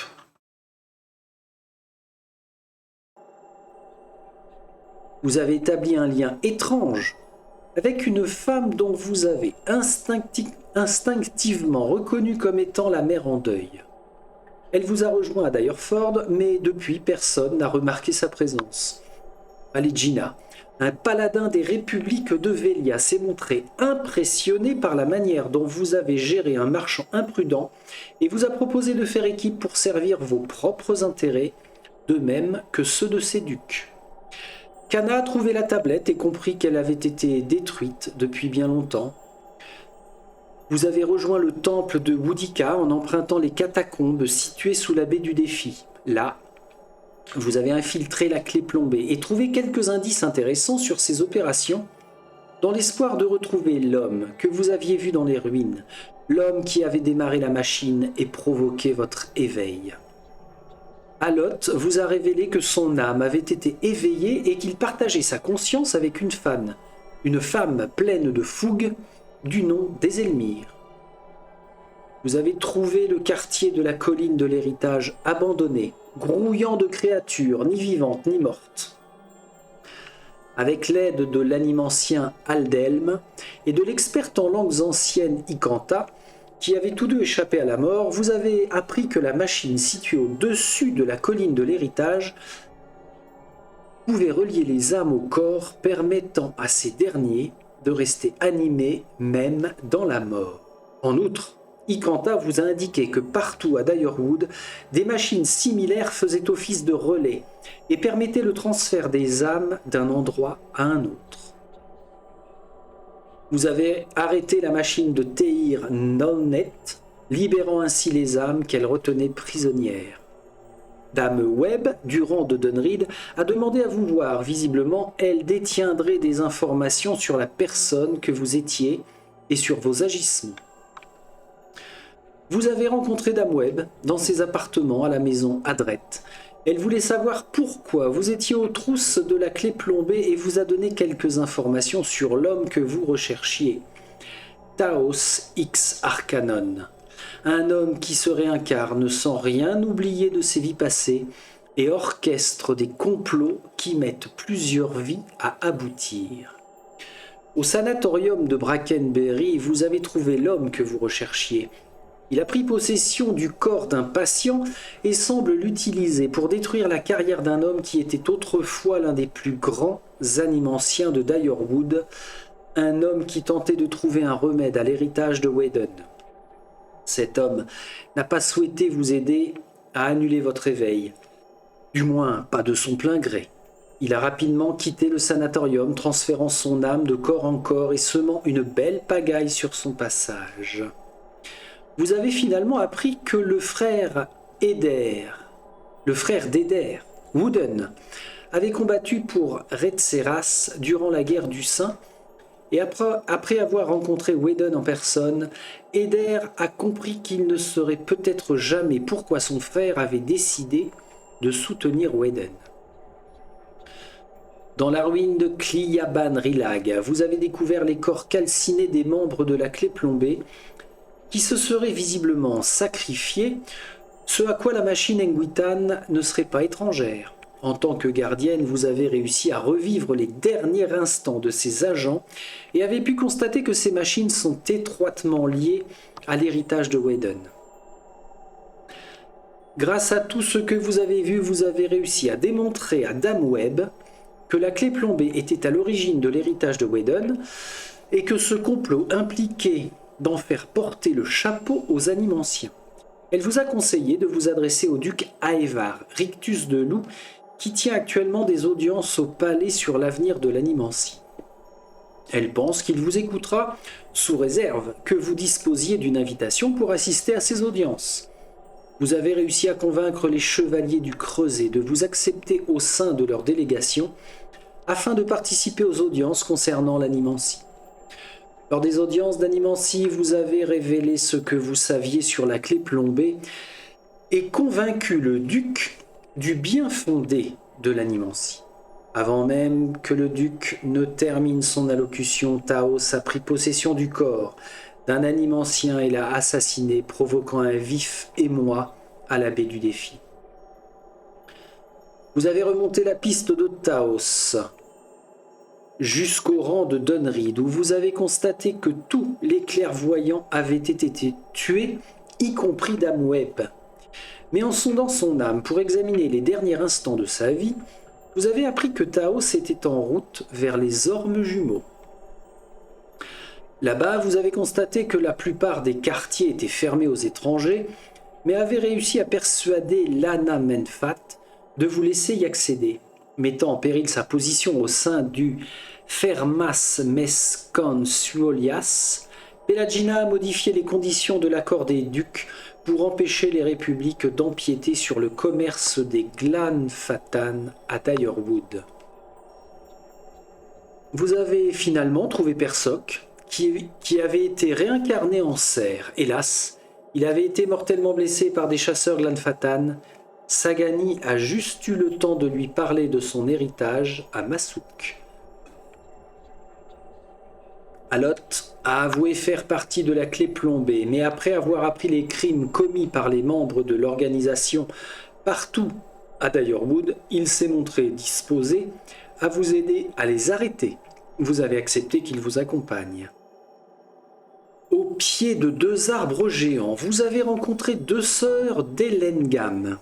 Vous avez établi un lien étrange avec une femme dont vous avez instinctivement reconnu comme étant la mère en deuil. Elle vous a rejoint à Direford, mais depuis, personne n'a remarqué sa présence. Aligina, un paladin des républiques de Velia, s'est montré impressionné par la manière dont vous avez géré un marchand imprudent et vous a proposé de faire équipe pour servir vos propres intérêts, de même que ceux de ses ducs. Kana a trouvé la tablette et compris qu'elle avait été détruite depuis bien longtemps. Vous avez rejoint le temple de Woodika en empruntant les catacombes situées sous la baie du défi. Là, vous avez infiltré la clé plombée et trouvé quelques indices intéressants sur ces opérations dans l'espoir de retrouver l'homme que vous aviez vu dans les ruines, l'homme qui avait démarré la machine et provoqué votre éveil. Alot vous a révélé que son âme avait été éveillée et qu'il partageait sa conscience avec une femme pleine de fougue du nom d'Ezelmir. Vous avez trouvé le quartier de la colline de l'héritage abandonné, grouillant de créatures ni vivantes ni mortes. Avec l'aide de l'animancien Aldelm et de l'experte en langues anciennes Ikanta, qui avaient tous deux échappé à la mort, vous avez appris que la machine située au-dessus de la colline de l'héritage pouvait relier les âmes au corps, permettant à ces derniers de rester animés même dans la mort. En outre, Ikanta vous a indiqué que partout à Dyerwood, des machines similaires faisaient office de relais et permettaient le transfert des âmes d'un endroit à un autre. Vous avez arrêté la machine de Teir Nolnet, libérant ainsi les âmes qu'elle retenait prisonnières. Dame Webb, du rang de Dunreed, a demandé à vous voir. Visiblement, elle détiendrait des informations sur la personne que vous étiez et sur vos agissements. Vous avez rencontré Dame Webb dans ses appartements à la maison Adrette. Elle voulait savoir pourquoi vous étiez aux trousses de la clé plombée et vous a donné quelques informations sur l'homme que vous recherchiez. Taos X Arcanon. Un homme qui se réincarne sans rien oublier de ses vies passées et orchestre des complots qui mettent plusieurs vies à aboutir. Au sanatorium de Brackenberry, vous avez trouvé l'homme que vous recherchiez. Il a pris possession du corps d'un patient et semble l'utiliser pour détruire la carrière d'un homme qui était autrefois l'un des plus grands animanciens de Dyerwood, un homme qui tentait de trouver un remède à l'héritage de Whedon. Cet homme n'a pas souhaité vous aider à annuler votre éveil, du moins pas de son plein gré. Il a rapidement quitté le sanatorium, transférant son âme de corps en corps et semant une belle pagaille sur son passage. Vous avez finalement appris que le frère d'Eder, Wooden, avait combattu pour Retseras durant la guerre du Saint, et après avoir rencontré Whedon en personne, Eder a compris qu'il ne saurait peut-être jamais pourquoi son frère avait décidé de soutenir Whedon. Dans la ruine de Cliaban Rilag, vous avez découvert les corps calcinés des membres de la clé plombée, qui se seraient visiblement sacrifiés, ce à quoi la machine Engwitan ne serait pas étrangère. En tant que gardienne, vous avez réussi à revivre les derniers instants de ces agents et avez pu constater que ces machines sont étroitement liées à l'héritage de Whedon. Grâce à tout ce que vous avez vu, vous avez réussi à démontrer à Dame Webb que la clé plombée était à l'origine de l'héritage de Whedon et que ce complot impliquait d'en faire porter le chapeau aux animanciens. Elle vous a conseillé de vous adresser au duc Aevar, Rictus de Loup, qui tient actuellement des audiences au palais sur l'avenir de l'animancie. Elle pense qu'il vous écoutera sous réserve que vous disposiez d'une invitation pour assister à ces audiences. Vous avez réussi à convaincre les chevaliers du Creuset de vous accepter au sein de leur délégation afin de participer aux audiences concernant l'animancie. Lors des audiences d'animancie, vous avez révélé ce que vous saviez sur la clé plombée et convaincu le duc du bien fondé de l'animancie. Avant même que le duc ne termine son allocution, Taos a pris possession du corps d'un animancien et l'a assassiné, provoquant un vif émoi à la baie du Défi. Vous avez remonté la piste de Taos jusqu'au rang de Dunreed, où vous avez constaté que tous les clairvoyants avaient été tués, y compris Dame Webb. Mais en sondant son âme pour examiner les derniers instants de sa vie, vous avez appris que Taos était en route vers les ormes jumeaux. Là-bas, vous avez constaté que la plupart des quartiers étaient fermés aux étrangers, mais avez réussi à persuader Lana Menfat de vous laisser y accéder, mettant en péril sa position au sein du Fermas Mescan Suolias. Pelagina a modifié les conditions de l'accord des ducs pour empêcher les républiques d'empiéter sur le commerce des Glanfatan à Dyerwood. Vous avez finalement trouvé Persoc, qui avait été réincarné en cerf. Hélas, il avait été mortellement blessé par des chasseurs Glanfatan. Sagani a juste eu le temps de lui parler de son héritage à Massouk. Alot a avoué faire partie de la clé plombée, mais après avoir appris les crimes commis par les membres de l'organisation partout à Dyerwood, il s'est montré disposé à vous aider à les arrêter. Vous avez accepté qu'il vous accompagne. Au pied de 2 arbres géants, vous avez rencontré 2 sœurs d'Elengam.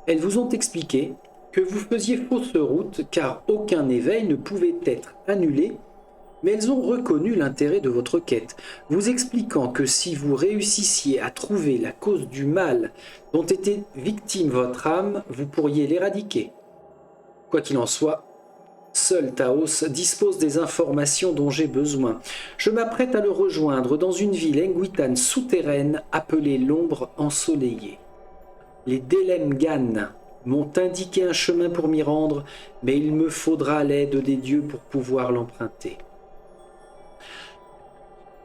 Elles vous ont expliqué que vous faisiez fausse route car aucun éveil ne pouvait être annulé mais elles ont reconnu l'intérêt de votre quête, vous expliquant que si vous réussissiez à trouver la cause du mal dont était victime votre âme, vous pourriez l'éradiquer. Quoi qu'il en soit, seul Taos dispose des informations dont j'ai besoin. Je m'apprête à le rejoindre dans une ville enguitane souterraine appelée l'Ombre Ensoleillée. Les Delemgan m'ont indiqué un chemin pour m'y rendre, mais il me faudra l'aide des dieux pour pouvoir l'emprunter.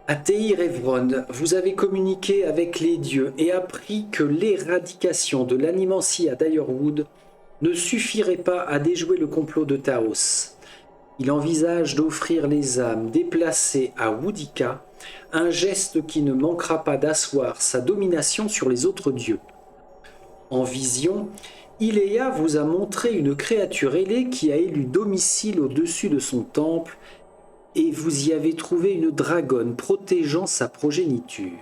À Teir Evron, vous avez communiqué avec les dieux et appris que l'éradication de l'animancie à Direwood ne suffirait pas à déjouer le complot de Taos. Il envisage d'offrir les âmes déplacées à Woodika, un geste qui ne manquera pas d'asseoir sa domination sur les autres dieux. En vision, Iléa vous a montré une créature ailée qui a élu domicile au-dessus de son temple et vous y avez trouvé une dragonne protégeant sa progéniture.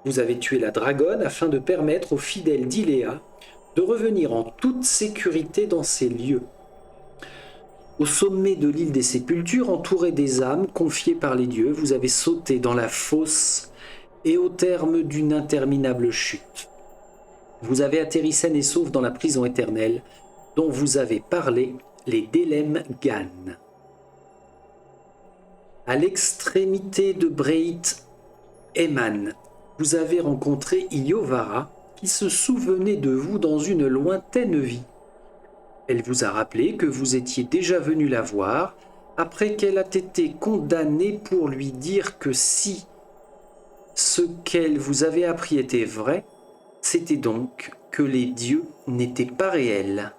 Vous avez tué la dragonne afin de permettre aux fidèles d'Iléa de revenir en toute sécurité dans ces lieux. Au sommet de l'île des Sépultures, entouré des âmes confiées par les dieux, vous avez sauté dans la fosse et au terme d'une interminable chute. Vous avez atterri saine et sauve dans la prison éternelle dont vous avez parlé, les Delemgan. À l'extrémité de Breit Eman, vous avez rencontré Ilyovara qui se souvenait de vous dans une lointaine vie. Elle vous a rappelé que vous étiez déjà venu la voir après qu'elle a été condamnée pour lui dire que si ce qu'elle vous avait appris était vrai, c'était donc que les dieux n'étaient pas réels.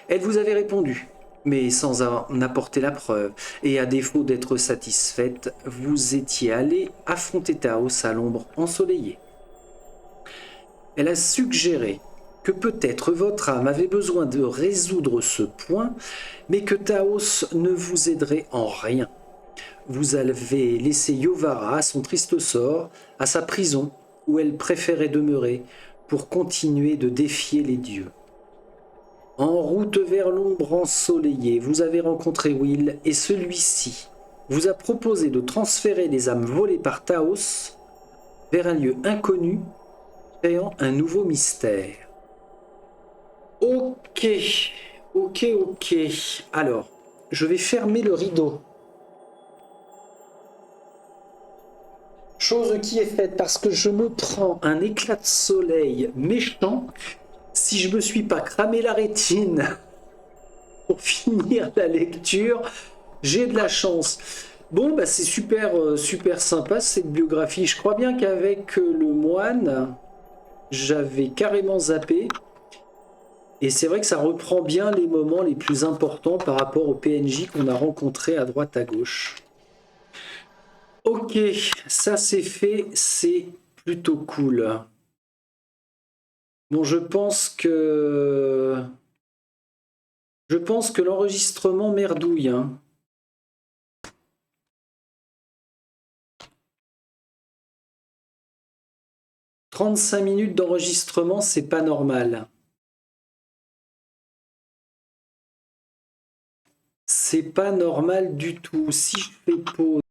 Elle vous avait répondu, mais sans en apporter la preuve, et à défaut d'être satisfaite, vous étiez allé affronter Taos à l'ombre ensoleillée. Elle a suggéré que peut-être votre âme avait besoin de résoudre ce point, mais que Taos ne vous aiderait en rien. Vous avez laissé Yovara à son triste sort, à sa prison, où elle préférait demeurer, pour continuer de défier les dieux. En route vers l'ombre ensoleillée, vous avez rencontré Will et celui-ci vous a proposé de transférer les âmes volées par Taos vers un lieu inconnu, créant un nouveau mystère. Ok. Alors, je vais fermer le rideau. Chose qui est faite parce que je me prends un éclat de soleil méchant. Si je me suis pas cramé la rétine pour finir la lecture, j'ai de la chance. Bon, bah c'est super sympa cette biographie. Je crois bien qu'avec le moine, j'avais carrément zappé. Et c'est vrai que ça reprend bien les moments les plus importants par rapport aux PNJ qu'on a rencontrés à droite à gauche. Ok, ça c'est fait, c'est plutôt cool. Bon, je pense que l'enregistrement merdouille, hein. « 35 minutes d'enregistrement, c'est pas normal. C'est pas normal du tout. Si je fais pause...